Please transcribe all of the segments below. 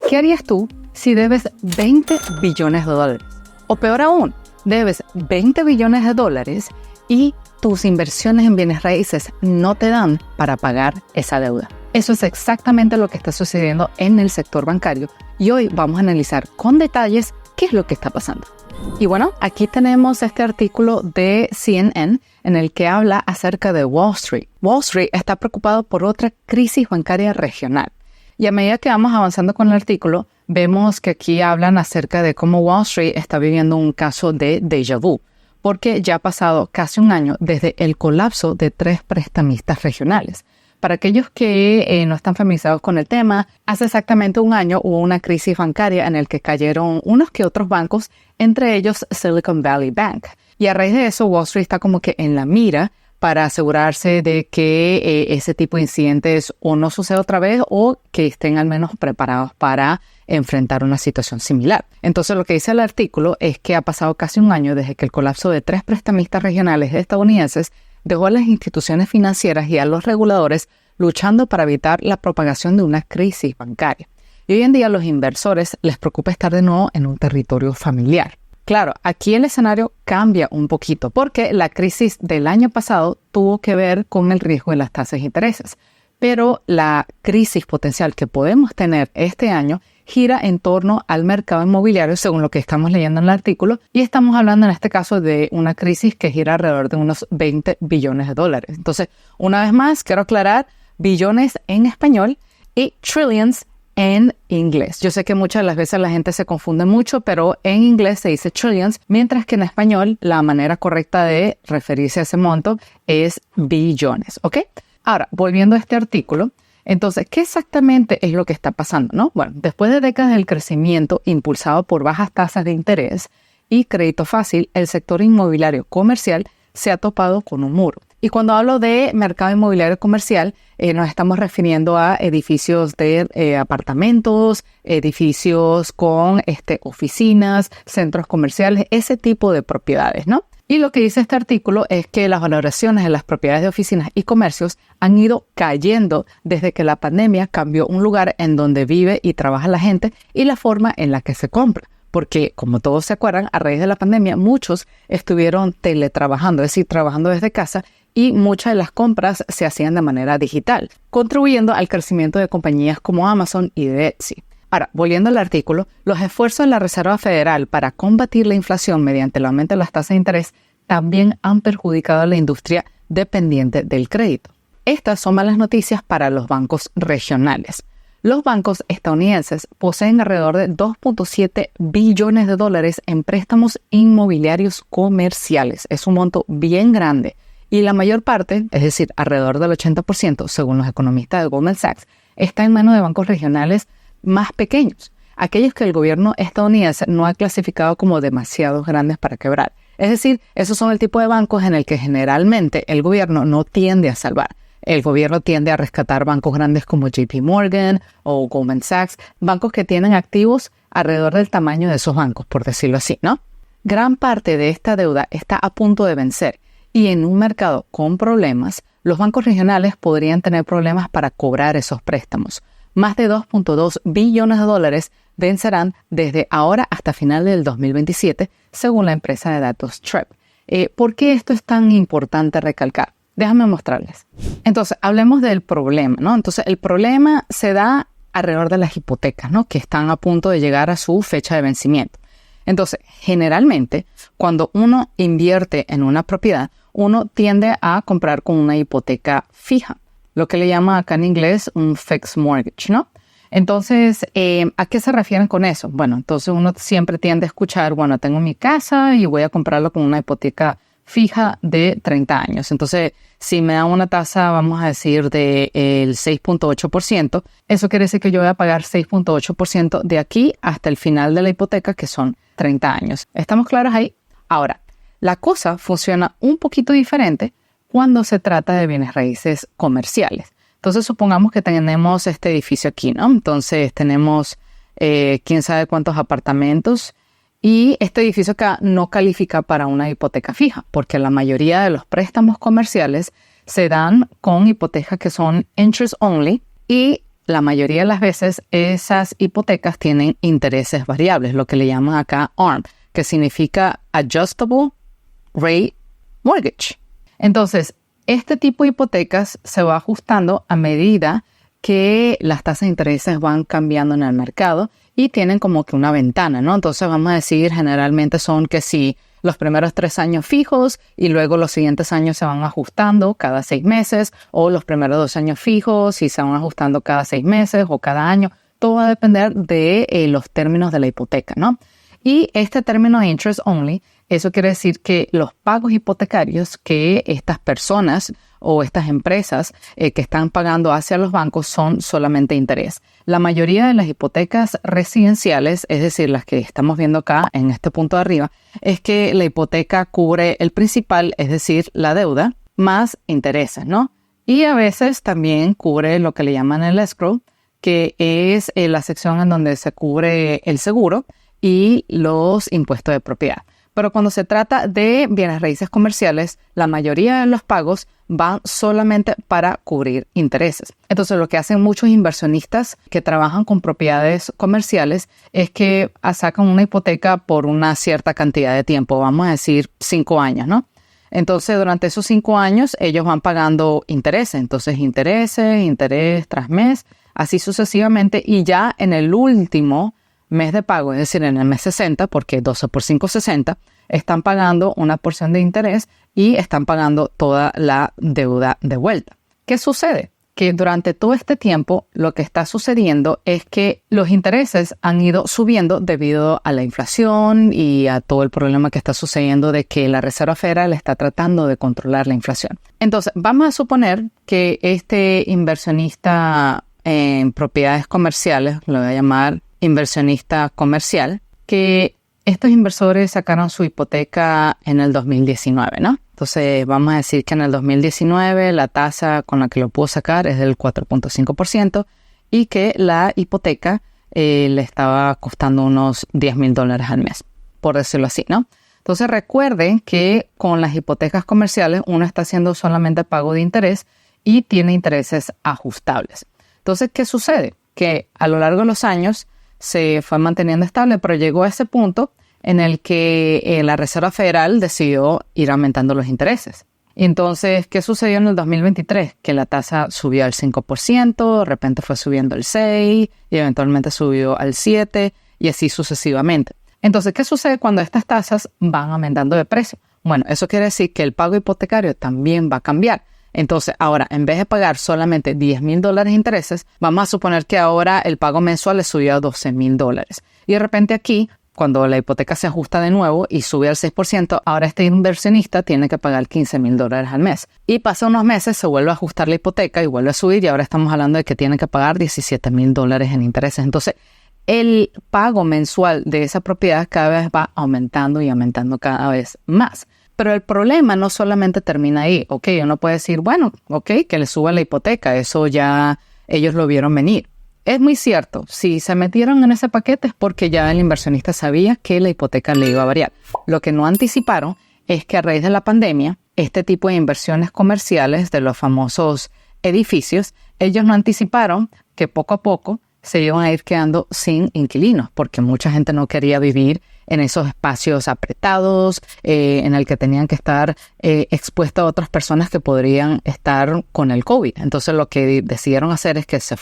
¿Qué harías tú si debes 20 billones de dólares? O peor aún, debes 20 billones de dólares y tus inversiones en bienes raíces no te dan para pagar esa deuda. Eso es exactamente lo que está sucediendo en el sector bancario y hoy vamos a analizar con detalles qué es lo que está pasando. Y bueno, aquí tenemos este artículo de CNN en el que habla acerca de Wall Street. Wall Street está preocupado por otra crisis bancaria regional. Y a medida que vamos avanzando con el artículo, vemos que aquí hablan acerca de cómo Wall Street está viviendo un caso de déjà vu, porque ya ha pasado casi un año desde el colapso de 3 prestamistas regionales. Para aquellos que no están familiarizados con el tema, hace exactamente un año hubo una crisis bancaria en el que cayeron unos que otros bancos, entre ellos Silicon Valley Bank. Y a raíz de eso, Wall Street está como que en la mira para asegurarse de que ese tipo de incidentes o no suceda otra vez o que estén al menos preparados para enfrentar una situación similar. Entonces, lo que dice el artículo es que ha pasado casi un año desde que el colapso de 3 prestamistas regionales estadounidenses dejó a las instituciones financieras y a los reguladores luchando para evitar la propagación de una crisis bancaria. Y hoy en día a los inversores les preocupa estar de nuevo en un territorio familiar. Claro, aquí el escenario cambia un poquito porque la crisis del año pasado tuvo que ver con el riesgo de las tasas de intereses. Pero la crisis potencial que podemos tener este año gira en torno al mercado inmobiliario, según lo que estamos leyendo en el artículo, y estamos hablando en este caso de una crisis que gira alrededor de unos 20 billones de dólares. Entonces, una vez más, quiero aclarar, billones en español y trillions en inglés. Yo sé que muchas de las veces la gente se confunde mucho, pero en inglés se dice trillions, mientras que en español la manera correcta de referirse a ese monto es billones, ¿ok? Ahora, volviendo a este artículo, entonces, ¿qué exactamente es lo que está pasando, no? Bueno, después de décadas del crecimiento impulsado por bajas tasas de interés y crédito fácil, el sector inmobiliario comercial se ha topado con un muro. Y cuando hablo de mercado inmobiliario comercial, nos estamos refiriendo a edificios de apartamentos, edificios con oficinas, centros comerciales, ese tipo de propiedades, ¿no? Y lo que dice este artículo es que las valoraciones de las propiedades de oficinas y comercios han ido cayendo desde que la pandemia cambió un lugar en donde vive y trabaja la gente y la forma en la que se compra. Porque, como todos se acuerdan, a raíz de la pandemia muchos estuvieron teletrabajando, es decir, trabajando desde casa y muchas de las compras se hacían de manera digital, contribuyendo al crecimiento de compañías como Amazon y de Etsy. Ahora, volviendo al artículo, los esfuerzos de la Reserva Federal para combatir la inflación mediante el aumento de las tasas de interés también han perjudicado a la industria dependiente del crédito. Estas son malas noticias para los bancos regionales. Los bancos estadounidenses poseen alrededor de 2.7 billones de dólares en préstamos inmobiliarios comerciales. Es un monto bien grande. Y la mayor parte, es decir, alrededor del 80%, según los economistas de Goldman Sachs, está en manos de bancos regionales más pequeños, aquellos que el gobierno estadounidense no ha clasificado como demasiado grandes para quebrar. Es decir, esos son el tipo de bancos en el que generalmente el gobierno no tiende a salvar. El gobierno tiende a rescatar bancos grandes como JP Morgan o Goldman Sachs, bancos que tienen activos alrededor del tamaño de esos bancos, por decirlo así, ¿no? Gran parte de esta deuda está a punto de vencer y en un mercado con problemas, los bancos regionales podrían tener problemas para cobrar esos préstamos. Más de 2.2 billones de dólares vencerán desde ahora hasta final del 2027, según la empresa de datos Trepp. ¿Por qué esto es tan importante recalcar? Déjame mostrarles. Entonces, hablemos del problema, ¿no? Entonces, el problema se da alrededor de las hipotecas, ¿no? Que están a punto de llegar a su fecha de vencimiento. Entonces, generalmente, cuando uno invierte en una propiedad, uno tiende a comprar con una hipoteca fija, lo que le llama acá en inglés un fixed mortgage, ¿no? Entonces, ¿a qué se refieren con eso? Bueno, entonces uno siempre tiende a escuchar, bueno, tengo mi casa y voy a comprarlo con una hipoteca fija de 30 años. Entonces, si me dan una tasa, vamos a decir, del 6.8%, eso quiere decir que yo voy a pagar 6.8% de aquí hasta el final de la hipoteca, que son 30 años. ¿Estamos claros ahí? Ahora, la cosa funciona un poquito diferente cuando se trata de bienes raíces comerciales. Entonces, supongamos que tenemos este edificio aquí, ¿no? Entonces, tenemos quién sabe cuántos apartamentos y este edificio acá no califica para una hipoteca fija porque la mayoría de los préstamos comerciales se dan con hipotecas que son interest only y la mayoría de las veces esas hipotecas tienen intereses variables, lo que le llaman acá ARM, que significa Adjustable Rate Mortgage. Entonces, este tipo de hipotecas se va ajustando a medida que las tasas de intereses van cambiando en el mercado y tienen como que una ventana, ¿no? Entonces vamos a decir, generalmente son que si los primeros 3 años fijos y luego los siguientes años se van ajustando cada 6 meses, o los primeros 2 años fijos y se van ajustando cada 6 meses o cada año. Todo va a depender de los términos de la hipoteca, ¿no? Y este término de interest only, eso quiere decir que los pagos hipotecarios que estas personas o estas empresas que están pagando hacia los bancos son solamente interés. La mayoría de las hipotecas residenciales, es decir, las que estamos viendo acá en este punto de arriba, es que la hipoteca cubre el principal, es decir, la deuda, más intereses, ¿no? Y a veces también cubre lo que le llaman el escrow, que es la sección en donde se cubre el seguro y los impuestos de propiedad. Pero cuando se trata de bienes raíces comerciales, la mayoría de los pagos van solamente para cubrir intereses. Entonces, lo que hacen muchos inversionistas que trabajan con propiedades comerciales es que sacan una hipoteca por una cierta cantidad de tiempo, vamos a decir 5 años, ¿no? Entonces, durante esos 5 años, ellos van pagando intereses. Entonces, interés tras mes, así sucesivamente. Y ya en el último mes de pago, es decir, en el mes 60, porque 12 por 5 es 60, están pagando una porción de interés y están pagando toda la deuda de vuelta. ¿Qué sucede? Que durante todo este tiempo lo que está sucediendo es que los intereses han ido subiendo debido a la inflación y a todo el problema que está sucediendo de que la Reserva Federal está tratando de controlar la inflación. Entonces, vamos a suponer que este inversionista en propiedades comerciales, lo voy a llamar inversionista comercial, que estos inversores sacaron su hipoteca en el 2019, ¿no? Entonces, vamos a decir que en el 2019 la tasa con la que lo pudo sacar es del 4.5% y que la hipoteca le estaba costando unos $10,000 al mes, por decirlo así, ¿no? Entonces, recuerden que con las hipotecas comerciales uno está haciendo solamente pago de interés y tiene intereses ajustables. Entonces, ¿qué sucede? Que a lo largo de los años se fue manteniendo estable, pero llegó a ese punto en el que la Reserva Federal decidió ir aumentando los intereses. Entonces, ¿qué sucedió en el 2023? Que la tasa subió al 5%, de repente fue subiendo al 6% y eventualmente subió al 7% y así sucesivamente. Entonces, ¿qué sucede cuando estas tasas van aumentando de precio? Bueno, eso quiere decir que el pago hipotecario también va a cambiar. Entonces, ahora, en vez de pagar solamente $10,000 de intereses, vamos a suponer que ahora el pago mensual le subió a $12,000. Y de repente aquí, cuando la hipoteca se ajusta de nuevo y sube al 6%, ahora este inversionista tiene que pagar $15,000 al mes. Y pasa unos meses, se vuelve a ajustar la hipoteca y vuelve a subir y ahora estamos hablando de que tiene que pagar $17,000 en intereses. Entonces, el pago mensual de esa propiedad cada vez va aumentando y aumentando cada vez más. Pero el problema no solamente termina ahí. Ok, uno puede decir, bueno, ok, que le suba la hipoteca. Eso ya ellos lo vieron venir. Es muy cierto. Si se metieron en ese paquete es porque ya el inversionista sabía que la hipoteca le iba a variar. Lo que no anticiparon es que a raíz de la pandemia, este tipo de inversiones comerciales de los famosos edificios, ellos no anticiparon que poco a poco se iban a ir quedando sin inquilinos porque mucha gente no quería vivir en esos espacios apretados, en el que tenían que estar expuestos a otras personas que podrían estar con el COVID. Entonces lo que decidieron hacer es que se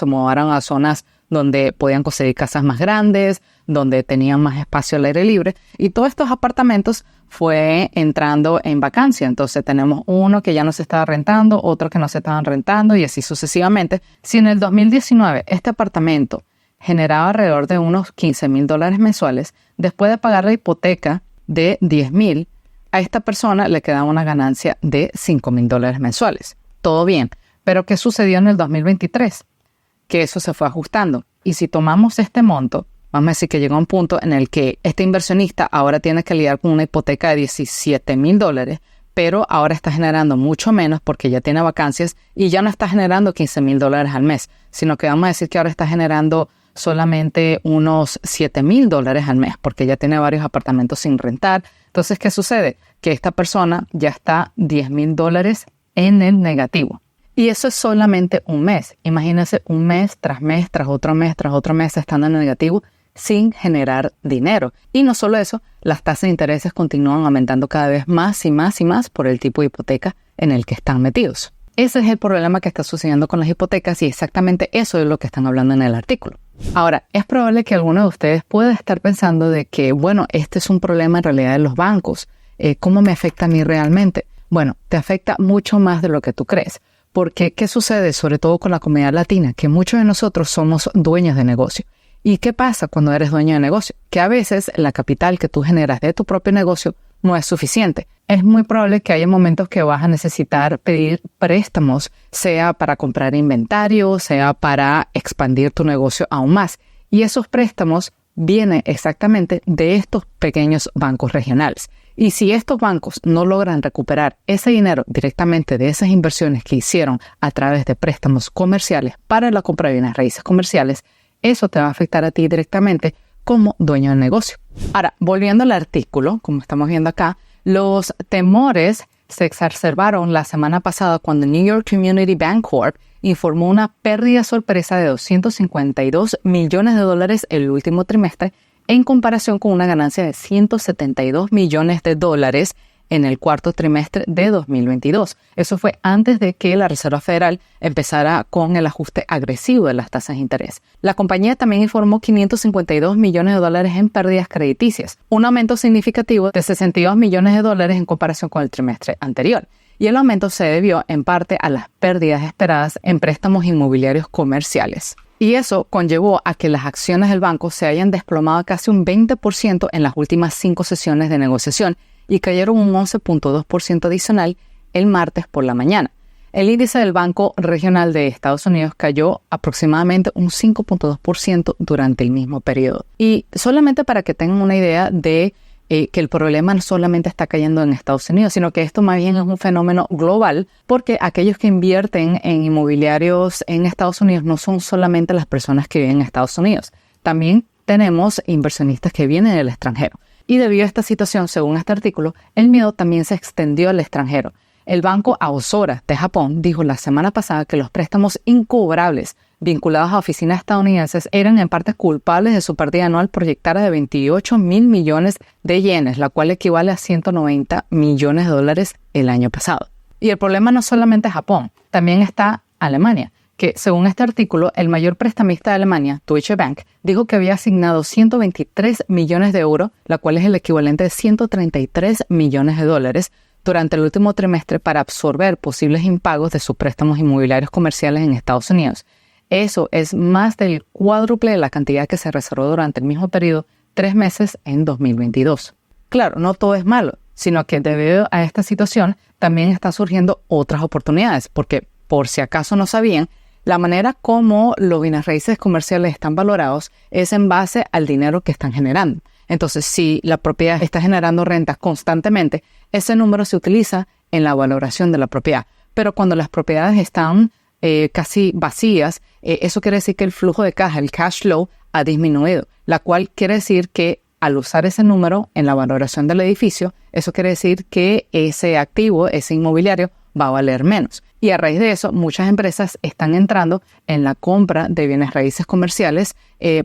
mudaron a zonas donde podían conseguir casas más grandes, donde tenían más espacio al aire libre. Y todos estos apartamentos fue entrando en vacancia. Entonces tenemos uno que ya no se estaba rentando, otro que no se estaban rentando y así sucesivamente. Si en el 2019 este apartamento generaba alrededor de unos $15,000 mensuales, después de pagar la hipoteca de $10,000, a esta persona le quedaba una ganancia de $5,000 mensuales. Todo bien, pero ¿qué sucedió en el 2023? Que eso se fue ajustando. Y si tomamos este monto, vamos a decir que llegó a un punto en el que este inversionista ahora tiene que lidiar con una hipoteca de $17,000, pero ahora está generando mucho menos porque ya tiene vacancias y ya no está generando $15,000 al mes, sino que vamos a decir que ahora está generando solamente unos $7,000 al mes porque ya tiene varios apartamentos sin rentar. Entonces, ¿qué sucede? Que esta persona ya está $10,000 en el negativo. Y eso es solamente un mes. Imagínense un mes, tras otro mes estando en negativo sin generar dinero. Y no solo eso, las tasas de intereses continúan aumentando cada vez más y más y más por el tipo de hipoteca en el que están metidos. Ese es el problema que está sucediendo con las hipotecas y exactamente eso es lo que están hablando en el artículo. Ahora, es probable que alguno de ustedes pueda estar pensando de que, bueno, este es un problema en realidad de los bancos. ¿Cómo me afecta a mí realmente? Bueno, te afecta mucho más de lo que tú crees. Porque, ¿qué sucede? Sobre todo con la comunidad latina, que muchos de nosotros somos dueños de negocio. ¿Y qué pasa cuando eres dueño de negocio? Que a veces la capital que tú generas de tu propio negocio no es suficiente. Es muy probable que haya momentos que vas a necesitar pedir préstamos, sea para comprar inventario, sea para expandir tu negocio aún más. Y esos préstamos vienen exactamente de estos pequeños bancos regionales. Y si estos bancos no logran recuperar ese dinero directamente de esas inversiones que hicieron a través de préstamos comerciales para la compra de bienes raíces comerciales, eso te va a afectar a ti directamente como dueño de negocio. Ahora, volviendo al artículo, como estamos viendo acá, los temores se exacerbaron la semana pasada cuando New York Community Bancorp informó una pérdida sorpresa de $252 millones el último trimestre en comparación con una ganancia de $172 millones en el cuarto trimestre de 2022. Eso fue antes de que la Reserva Federal empezara con el ajuste agresivo de las tasas de interés. La compañía también informó $552 millones en pérdidas crediticias, un aumento significativo de $62 millones en comparación con el trimestre anterior. Y el aumento se debió en parte a las pérdidas esperadas en préstamos inmobiliarios comerciales. Y eso conllevó a que las acciones del banco se hayan desplomado casi un 20% en las últimas 5 sesiones de negociación y cayeron un 11.2% adicional el martes por la mañana. El índice del Banco Regional de Estados Unidos cayó aproximadamente un 5.2% durante el mismo periodo. Y solamente para que tengan una idea de que el problema no solamente está cayendo en Estados Unidos, sino que esto más bien es un fenómeno global, porque aquellos que invierten en inmobiliarios en Estados Unidos no son solamente las personas que viven en Estados Unidos. También tenemos inversionistas que vienen del extranjero. Y debido a esta situación, según este artículo, el miedo también se extendió al extranjero. El banco Aozora de Japón dijo la semana pasada que los préstamos incobrables vinculados a oficinas estadounidenses eran en parte culpables de su pérdida anual proyectada de 28,000 millones de yenes, la cual equivale a $190 millones el año pasado. Y el problema no solamente es Japón, también está Alemania, que según este artículo, el mayor prestamista de Alemania, Deutsche Bank, dijo que había asignado 123 millones de euros, la cual es el equivalente de $133 millones durante el último trimestre para absorber posibles impagos de sus préstamos inmobiliarios comerciales en Estados Unidos. Eso es más del cuádruple de la cantidad que se reservó durante el mismo periodo, 3 meses en 2022. Claro, no todo es malo, sino que debido a esta situación también están surgiendo otras oportunidades, porque por si acaso no sabían, la manera como los bienes raíces comerciales están valorados es en base al dinero que están generando. Entonces, si la propiedad está generando rentas constantemente, ese número se utiliza en la valoración de la propiedad. Pero cuando las propiedades están casi vacías, eso quiere decir que el flujo de caja, el cash flow, ha disminuido, la cual quiere decir que al usar ese número en la valoración del edificio, eso quiere decir que ese activo, ese inmobiliario, va a valer menos. Y a raíz de eso, muchas empresas están entrando en la compra de bienes raíces comerciales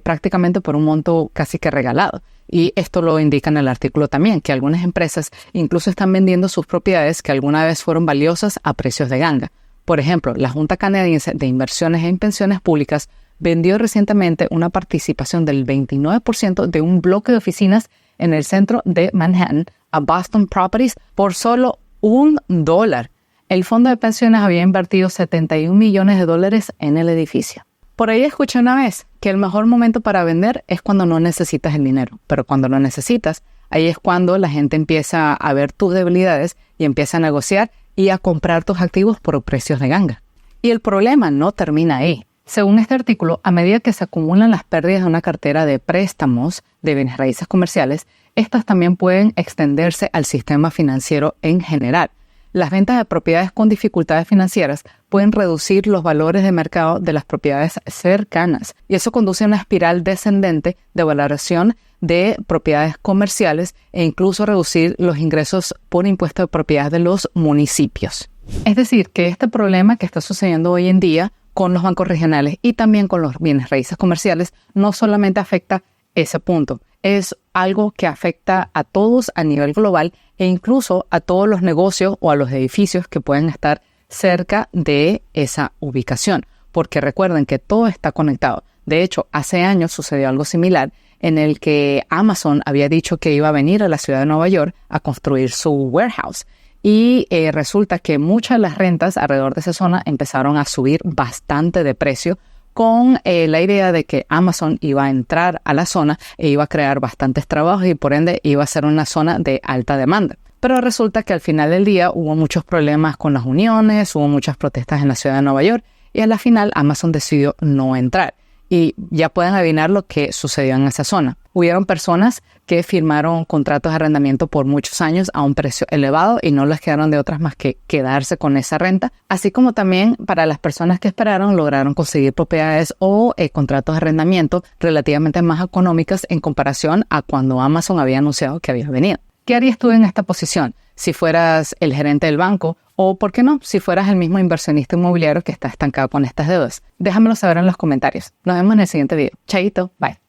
prácticamente por un monto casi que regalado. Y esto lo indica en el artículo también, que algunas empresas incluso están vendiendo sus propiedades que alguna vez fueron valiosas a precios de ganga. Por ejemplo, la Junta Canadiense de Inversiones en Pensiones Públicas vendió recientemente una participación del 29% de un bloque de oficinas en el centro de Manhattan a Boston Properties por solo $1. El fondo de pensiones había invertido $71 millones en el edificio. Por ahí escuché una vez que el mejor momento para vender es cuando no necesitas el dinero, pero cuando lo necesitas, ahí es cuando la gente empieza a ver tus debilidades y empieza a negociar y a comprar tus activos por precios de ganga. Y el problema no termina ahí. Según este artículo, a medida que se acumulan las pérdidas de una cartera de préstamos de bienes raíces comerciales, estas también pueden extenderse al sistema financiero en general. Las ventas de propiedades con dificultades financieras pueden reducir los valores de mercado de las propiedades cercanas y eso conduce a una espiral descendente de valoración de propiedades comerciales e incluso reducir los ingresos por impuesto de propiedad de los municipios. Es decir, que este problema que está sucediendo hoy en día con los bancos regionales y también con los bienes raíces comerciales no solamente afecta ese punto, es algo que afecta a todos a nivel global e incluso a todos los negocios o a los edificios que pueden estar cerca de esa ubicación, porque recuerden que todo está conectado. De hecho, hace años sucedió algo similar en el que Amazon había dicho que iba a venir a la ciudad de Nueva York a construir su warehouse. Y resulta que muchas de las rentas alrededor de esa zona empezaron a subir bastante de precio con la idea de que Amazon iba a entrar a la zona e iba a crear bastantes trabajos y por ende iba a ser una zona de alta demanda. Pero resulta que al final del día hubo muchos problemas con las uniones, hubo muchas protestas en la ciudad de Nueva York y a la final Amazon decidió no entrar. Y ya pueden adivinar lo que sucedió en esa zona. Hubieron personas que firmaron contratos de arrendamiento por muchos años a un precio elevado y no les quedaron de otras más que quedarse con esa renta. Así como también para las personas que esperaron, lograron conseguir propiedades o contratos de arrendamiento relativamente más económicas en comparación a cuando Amazon había anunciado que había venido. ¿Qué harías tú en esta posición? Si fueras el gerente del banco o, ¿por qué no?, si fueras el mismo inversionista inmobiliario que está estancado con estas deudas. Déjamelo saber en los comentarios. Nos vemos en el siguiente video. Chaito, bye.